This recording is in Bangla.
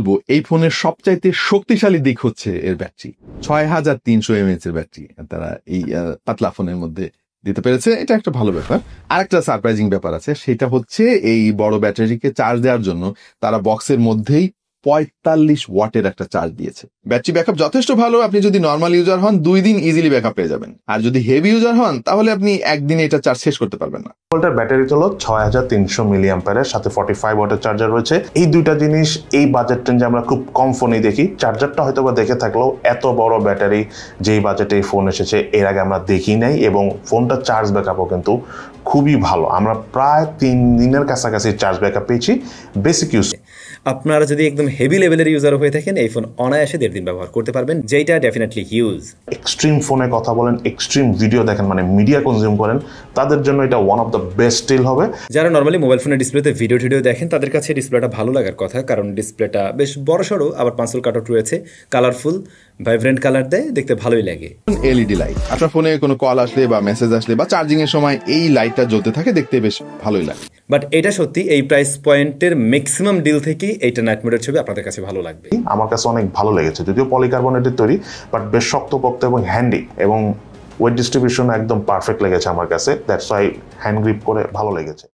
বলবো এই ফোনের সবচাইতে শক্তিশালী দিক হচ্ছে এর ব্যাটারি। 6300 mAh এর ব্যাটারি তারা এই পাতলা ফোনের মধ্যে দিতে পেরেছে, এটা একটা ভালো ব্যাপার। আরেকটা সারপ্রাইজিং ব্যাপার আছে, সেটা হচ্ছে এই বড় ব্যাটারিকে চার্জ দেওয়ার জন্য তারা বক্সের মধ্যেই 45 ওয়াটের একটা চার্জ দিয়েছে। ব্যাটারি ব্যাকআপ যথেষ্ট ভালো, আপনি যদি নর্মাল ইউজার হন 2 দিন ইজিলি ব্যাকআপ পেয়ে যাবেন, আর যদি হেভি ইউজার হন তাহলে আপনি একদিনে এটা চার্জ শেষ করতে পারবেন না। ফোনটার ব্যাটারি হলো 6300 মিলিঅ্যাম্পিয়ারের, সাথে 45 ওয়াটের চার্জার রয়েছে। এই দুইটা জিনিস এই বাজেট রেঞ্জে আমরা খুব কম ফোনেই দেখি। চার্জারটা হয়তো বা দেখে থাকলেও এত বড় ব্যাটারি যেই বাজেটে এই ফোন এসেছে এর আগে আমরা দেখি নাই, এবং ফোনটার চার্জ ব্যাকআপও কিন্তু খুবই ভালো। আমরা প্রায় 3 দিনের কাছাকাছি চার্জ ব্যাকআপ পেয়েছি বেসিক ইউজ। আপনারা যদি একদম হেভি লেভেলের ইউজার হয়ে থাকেন এই ফোন অনায়াসে 1.5 দিন ব্যবহার করতে পারবেন, যেটা ডেফিনেটলি হিউজ। এক্সট্রিম ফোনে কথা বলেন, এক্সট্রিম ভিডিও দেখেন, মানে মিডিয়া কনজিউম করেন, তাদের জন্য এটা one of the best deal হবে। যারা নর্মালি মোবাইল ফোনের ডিসপ্লেতে ভিডিও দেখেন তাদের কাছে ডিসপ্লেটা ভালো লাগার কথা, কারণ ডিসপ্লেটা বেশ বড়সড়, আবার পাঁচল কাটআউট রয়েছে, কালারফুল ভাইব্রেন্ট কালার দেয়, দেখতে ভালোই লাগে। এলইডি লাইট, আপনার ফোনে কোনো কল আসলে বা মেসেজ আসলে বা চার্জিং এর সময় এই লাইটটা জ্বলতে থাকে, দেখতে বেশ ভালোই লাগে। বাট এটা সত্যি এই প্রাইস পয়েন্টের ম্যাক্সিমাম ডিল থেকে এইটা নাইট মোডের ছবি আপনাদের কাছে ভালো লাগবে। আমার কাছে অনেক ভালো লেগেছে, যদিও পলিকার্বনেটের তৈরি, বাট বেশ শক্তপোক্ত এবং হ্যান্ডি, এবং ওয়েট ডিস্ট্রিবিউশন একদম পারফেক্ট লেগেছে আমার কাছে। দ্যাটস ওয়াই হ্যান্ড গ্রিপ করে ভালো লেগেছে।